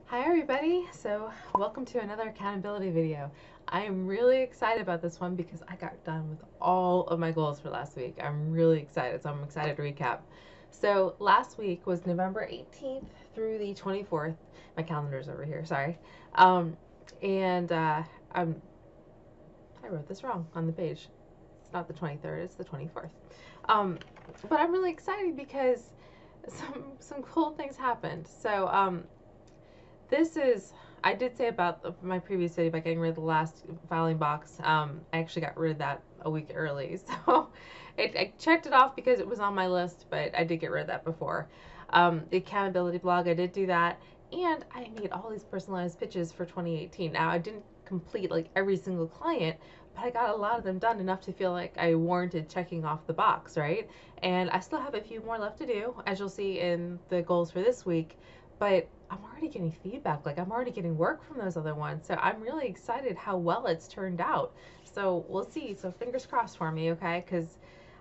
Hi everybody, so welcome to another accountability video. I am really excited about this one because I got done with all of my goals for last week. I'm really excited, so I'm excited to recap. So last week was November 18th through the 24th. My calendar's over here, sorry. And I wrote this wrong on the page. It's not the 23rd, it's the 24th. But I'm really excited because some cool things happened. So this is, I did say about my previous video about getting rid of the last filing box. I actually got rid of that a week early. So I checked it off because it was on my list, but I did get rid of that before. The accountability blog, I did do that. And I made all these personalized pitches for 2018. Now, I didn't complete like every single client, but I got a lot of them done enough to feel like I warranted checking off the box, right? And I still have a few more left to do, as you'll see in the goals for this week. But I'm already getting feedback, like I'm already getting work from those other ones. So I'm really excited how well it's turned out. So we'll see. So fingers crossed for me, okay? Because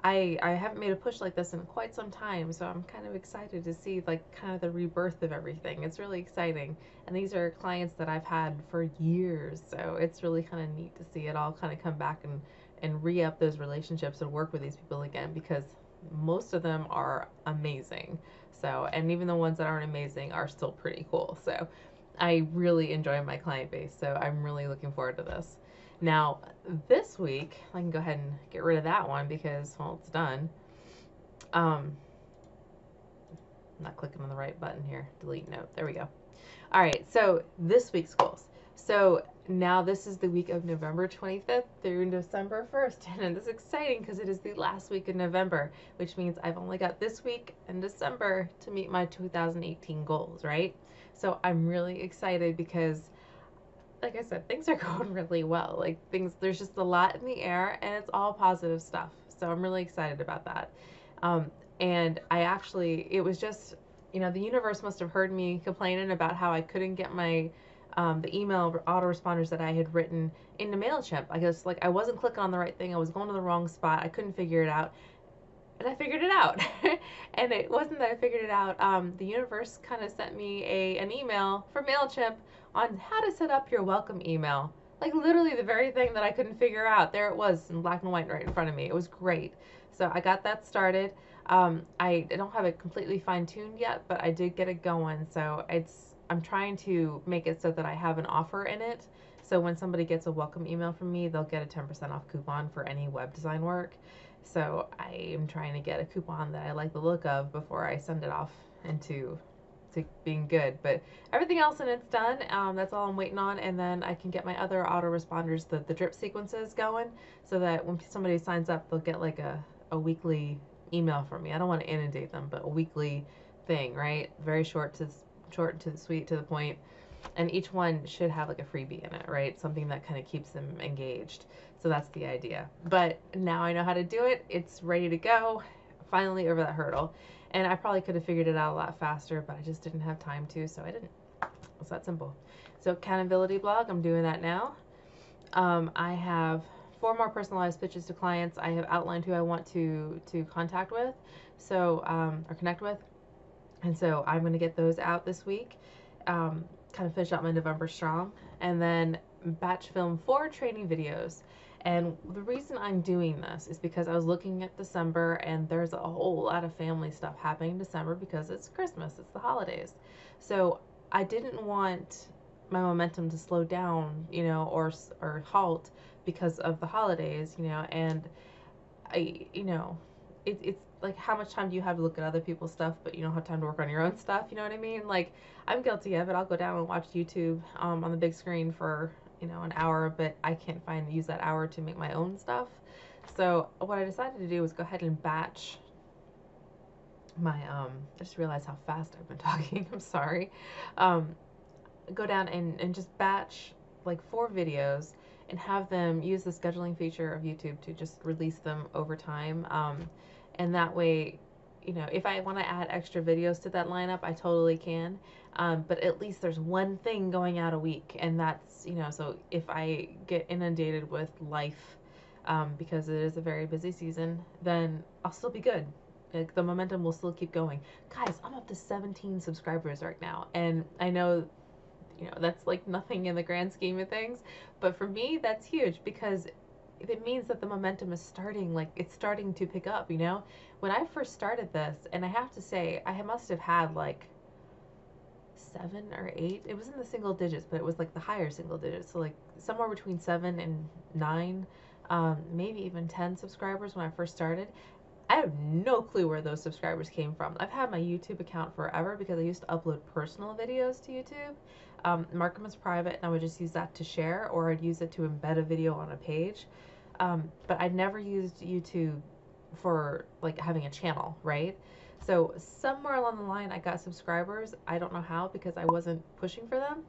I haven't made a push like this in quite some time. So I'm kind of excited to see like kind of the rebirth of everything. It's really exciting. And these are clients that I've had for years. So it's really kind of neat to see it all kind of come back and re-up those relationships and work with these people again, because most of them are amazing. So, and even the ones that aren't amazing are still pretty cool. So I really enjoy my client base. So I'm really looking forward to this. Now, this week, I can go ahead and get rid of that one because, well, it's done. I'm not clicking on the right button here. Delete note. There we go. All right. So this week's goals. So now this is the week of November 25th through December 1st. And it's exciting because it is the last week of November, which means I've only got this week and December to meet my 2018 goals, right? So I'm really excited because, like I said, things are going really well. Like there's just a lot in the air and it's all positive stuff. So I'm really excited about that. And it was just, the universe must have heard me complaining about how I couldn't get my the email autoresponders that I had written into MailChimp. I guess like I wasn't clicking on the right thing. I was going to the wrong spot. I couldn't figure it out. And I figured it out. And it wasn't that I figured it out. The universe kind of sent me an email from MailChimp on how to set up your welcome email. Like literally the very thing that I couldn't figure out. There it was in black and white right in front of me. It was great. So I got that started. I don't have it completely fine-tuned yet, but I did get it going. So I'm trying to make it so that I have an offer in it. So when somebody gets a welcome email from me, they'll get a 10% off coupon for any web design work. So I am trying to get a coupon that I like the look of before I send it off into being good. But everything else in it's done. That's all I'm waiting on. And then I can get my other autoresponders, the drip sequences going, so that when somebody signs up, they'll get like a weekly email from me. I don't want to inundate them, but a weekly thing, right? Very short to the sweet, to the point. And each one should have like a freebie in it, right? Something that kind of keeps them engaged. So that's the idea. But now I know how to do it. It's ready to go. Finally over that hurdle. And I probably could have figured it out a lot faster, but I just didn't have time to, so I didn't. It's that simple. So accountability blog, I'm doing that now. I have 4 more personalized pitches to clients. I have outlined who I want to contact with, so or connect with. And so I'm going to get those out this week. Kind of finish out my November strong, and then batch film 4 training videos. And the reason I'm doing this is because I was looking at December, and there's a whole lot of family stuff happening in December because it's Christmas, it's the holidays. So I didn't want my momentum to slow down, or halt because of the holidays, and it's like, how much time do you have to look at other people's stuff, but you don't have time to work on your own stuff? You know what I mean? Like, I'm guilty of it. I'll go down and watch YouTube on the big screen for, an hour, but I can't use that hour to make my own stuff. So what I decided to do was go ahead and batch my, I just realized how fast I've been talking. I'm sorry. Go down and just batch like 4 videos and have them use the scheduling feature of YouTube to just release them over time. And that way, if I want to add extra videos to that lineup, I totally can. But at least there's one thing going out a week, and that's, so if I get inundated with life, because it is a very busy season, then I'll still be good. Like, the momentum will still keep going. Guys, I'm up to 17 subscribers right now, and I know that's like nothing in the grand scheme of things. But for me, that's huge because it means that the momentum is starting, like it's starting to pick up, When I first started this, and I have to say, I must have had like 7 or 8. It was in the single digits, but it was like the higher single digits. So like somewhere between 7 and 9, maybe even 10 subscribers when I first started. I have no clue where those subscribers came from. I've had my YouTube account forever because I used to upload personal videos to YouTube. Mark them as private, and I would just use that to share, or I'd use it to embed a video on a page. But I'd never used YouTube for like having a channel, right? So somewhere along the line, I got subscribers. I don't know how because I wasn't pushing for them.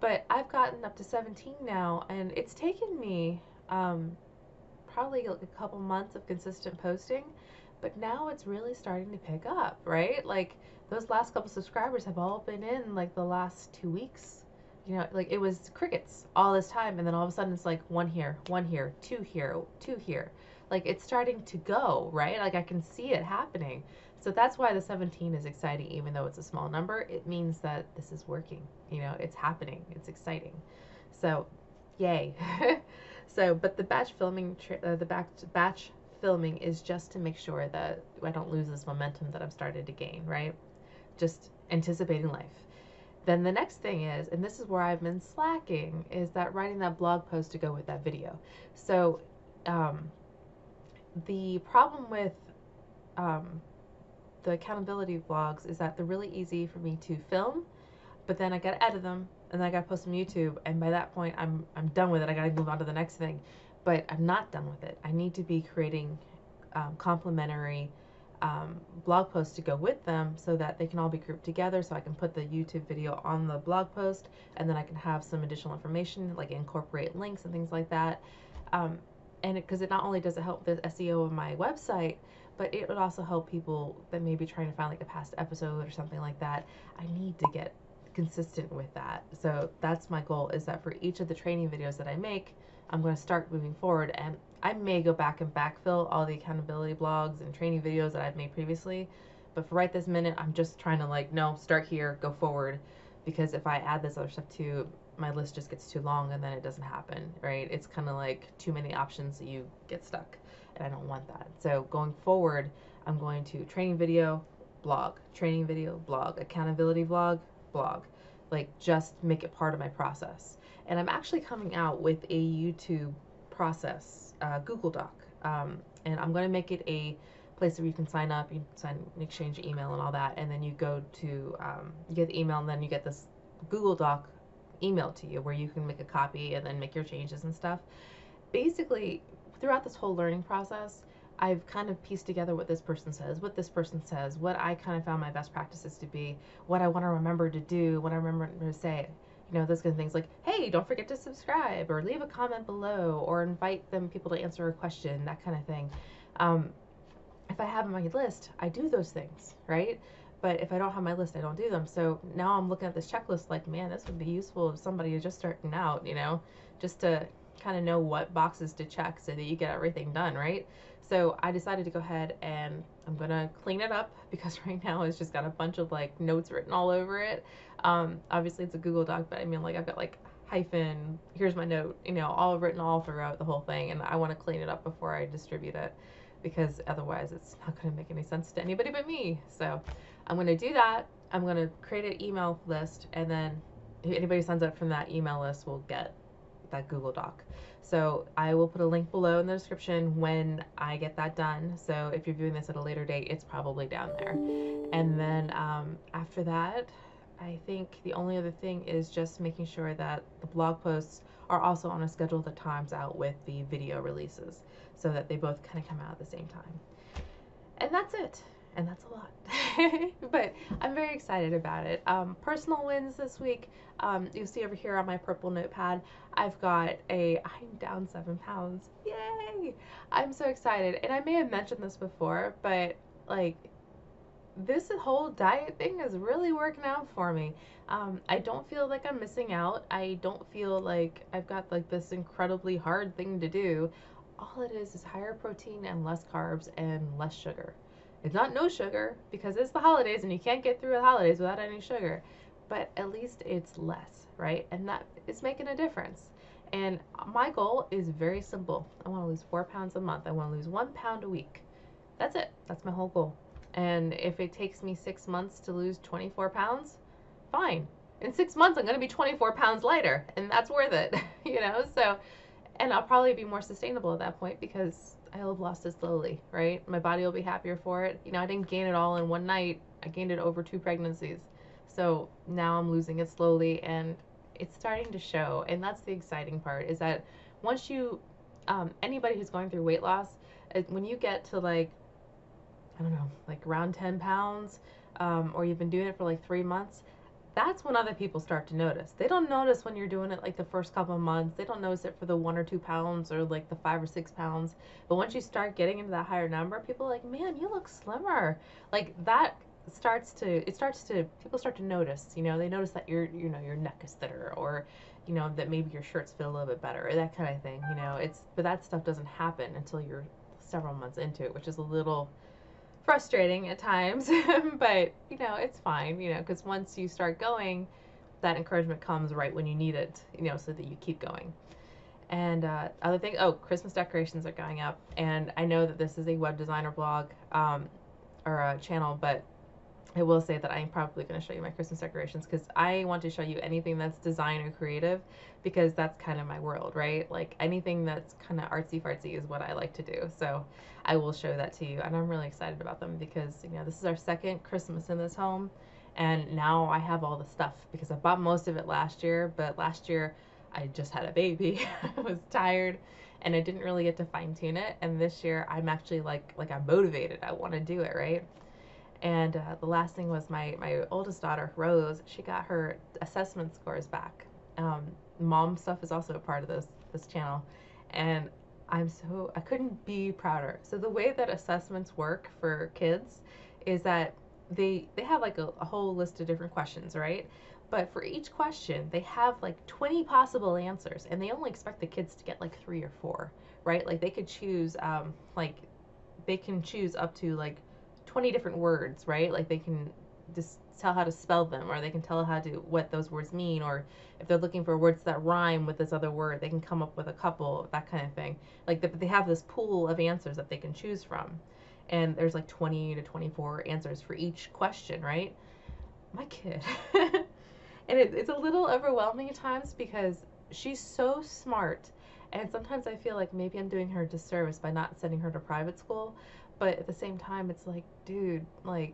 But I've gotten up to 17 now, and it's taken me probably like a couple months of consistent posting. But now it's really starting to pick up, right? Like those last couple subscribers have all been in like the last 2 weeks. Like it was crickets all this time, and then all of a sudden it's like one here, two here, two here. Like it's starting to go, right? Like I can see it happening. So that's why the 17 is exciting, even though it's a small number. It means that this is working. It's happening. It's exciting. So, yay. But the batch filming, batch filming is just to make sure that I don't lose this momentum that I've started to gain, right? Just anticipating life. Then the next thing is, and this is where I've been slacking, is that writing that blog post to go with that video. So the problem with the accountability vlogs is that they're really easy for me to film, but then I gotta edit them, and then I gotta post them on YouTube, and by that point I'm done with it. I gotta move on to the next thing, but I'm not done with it. I need to be creating complementary blog posts to go with them so that they can all be grouped together, so I can put the YouTube video on the blog post, and then I can have some additional information, like incorporate links and things like that. And because it not only does it help the SEO of my website, but it would also help people that may be trying to find like a past episode or something like that. I need to get consistent with that. So that's my goal, is that for each of the training videos that I make, I'm going to start moving forward, and I may go back and backfill all the accountability blogs and training videos that I've made previously. But for right this minute, I'm just trying to like, no, start here, go forward. Because if I add this other stuff too, my list just gets too long and then it doesn't happen, right? It's kind of like too many options, you get stuck, and I don't want that. So going forward, I'm going to training video, blog, training video, blog, accountability vlog, blog. Like just make it part of my process. And I'm actually coming out with a YouTube process, Google Doc. And I'm going to make it a place where you can sign up, you sign, exchange email and all that, and then you go to, you get the email, and then you get this Google Doc emailed to you where you can make a copy and then make your changes and stuff. Basically, throughout this whole learning process, I've kind of pieced together what this person says, what I kind of found my best practices to be, what I want to remember to do, what I remember to say. Those kind of things like, hey, don't forget to subscribe, or leave a comment below, or invite people to answer a question, that kind of thing. If I have my list, I do those things, right? But if I don't have my list, I don't do them. So now I'm looking at this checklist like, man, this would be useful if somebody is just starting out, just to kind of know what boxes to check so that you get everything done, right? So I decided to go ahead and I'm going to clean it up, because right now it's just got a bunch of like notes written all over it. Obviously it's a Google Doc, but I mean, like I've got like hyphen, here's my note, all written all throughout the whole thing. And I want to clean it up before I distribute it, because otherwise it's not going to make any sense to anybody but me. So I'm going to do that. I'm going to create an email list, and then if anybody signs up from that email list will get that Google Doc. So I will put a link below in the description when I get that done. So if you're viewing this at a later date, it's probably down there. And then after that, I think the only other thing is just making sure that the blog posts are also on a schedule that times out with the video releases, so that they both kind of come out at the same time. And that's it. And that's a lot. But I'm very excited about it. Personal wins this week. You'll see over here on my purple notepad, I'm down 7 pounds. Yay! I'm so excited. And I may have mentioned this before, but like this whole diet thing is really working out for me. I don't feel like I'm missing out. I don't feel like I've got like this incredibly hard thing to do. All it is higher protein and less carbs and less sugar. It's not no sugar, because it's the holidays and you can't get through the holidays without any sugar. but at least it's less, right? And that is making a difference. And my goal is very simple. I want to lose 4 pounds a month. I want to lose 1 pound a week. That's it. That's my whole goal. And if it takes me 6 months to lose 24 pounds, fine. In 6 months, I'm going to be 24 pounds lighter, and that's worth it, you know? So, and I'll probably be more sustainable at that point because I'll have lost it slowly, right? My body will be happier for it. You know, I didn't gain it all in one night. I gained it over 2 pregnancies. So now I'm losing it slowly, and it's starting to show. And that's the exciting part, is that once you, anybody who's going through weight loss, when you get to like, I don't know, like around 10 pounds, or you've been doing it for like 3 months, that's when other people start to notice. They don't notice when you're doing it like the first couple of months. They don't notice it for the 1 or 2 pounds or like the 5 or 6 pounds. But once you start getting into that higher number, people are like, man, you look slimmer. Like that people start to notice, you know, they notice that your neck is thinner, or, you know, that maybe your shirts fit a little bit better, or that kind of thing, you know. But that stuff doesn't happen until you're several months into it, which is a little frustrating at times, but you know, it's fine, you know, because once you start going, that encouragement comes right when you need it, you know, so that you keep going. And other thing, Christmas decorations are going up, and I know that this is a web designer blog, or a channel, but I will say that I'm probably going to show you my Christmas decorations, because I want to show you anything that's design or creative, because that's kind of my world, right? Like anything that's kind of artsy fartsy is what I like to do. So I will show that to you, and I'm really excited about them because, you know, this is our second Christmas in this home, and now I have all the stuff because I bought most of it last year, but last year I just had a baby. I was tired and I didn't really get to fine tune it, and this year I'm actually like I'm motivated. I want to do it, right? And the last thing was my oldest daughter, Rose, she got her assessment scores back. Mom stuff is also a part of this channel, and I couldn't be prouder. So the way that assessments work for kids is that they have like a whole list of different questions, right? But for each question, they have like 20 possible answers, and they only expect the kids to get like 3 or 4, right? Like they could choose, they can choose up to like 20 different words, right? Like they can just tell how to spell them, or they can tell what those words mean, or if they're looking for words that rhyme with this other word, they can come up with a couple, that kind of thing. Like they have this pool of answers that they can choose from, and there's like 20 to 24 answers for each question, right? My kid. And it's a little overwhelming at times because she's so smart, and sometimes I feel like maybe I'm doing her a disservice by not sending her to private school, but at the same time it's like, dude, like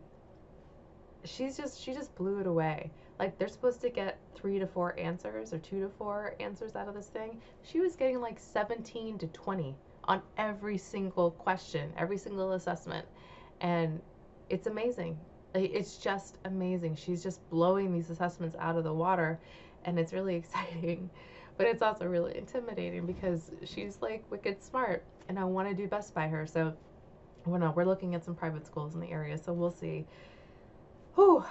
she just blew it away. Like they're supposed to get 3 to 4 answers or 2 to 4 answers out of this thing. She was getting like 17 to 20 on every single question, every single assessment, and it's amazing. It's just amazing. She's just blowing these assessments out of the water, and it's really exciting, but it's also really intimidating because she's like wicked smart, and I want to do best by her. So we're looking at some private schools in the area, so we'll see. Whew.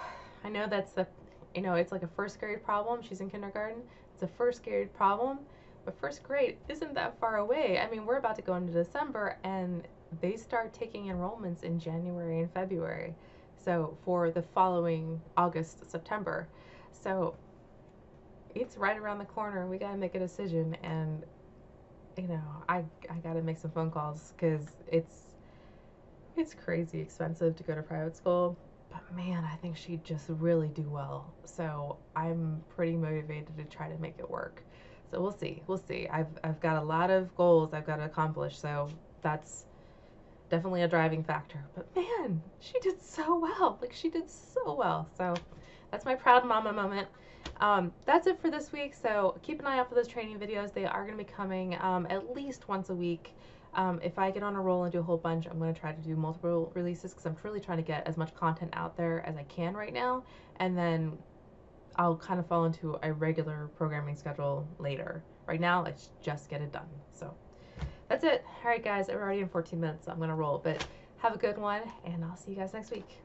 I know it's like a first grade problem. She's in kindergarten. It's a first grade problem, but first grade isn't that far away. I mean, we're about to go into December, and they start taking enrollments in January and February. So for the following August, September. So it's right around the corner. We gotta make a decision, and you know, I gotta make some phone calls because it's crazy expensive to go to private school. But man, I think she'd just really do well. So I'm pretty motivated to try to make it work. So we'll see. I've got a lot of goals I've got to accomplish. So that's definitely a driving factor. But man, she did so well. Like she did so well. So that's my proud mama moment. That's it for this week. So keep an eye out for those training videos. They are going to be coming at least once a week. If I get on a roll and do a whole bunch, I'm going to try to do multiple releases because I'm truly trying to get as much content out there as I can right now. And then I'll kind of fall into a regular programming schedule later. Right now, let's just get it done. So that's it. All right, guys, we're already in 14 minutes, so I'm going to roll. But have a good one, and I'll see you guys next week.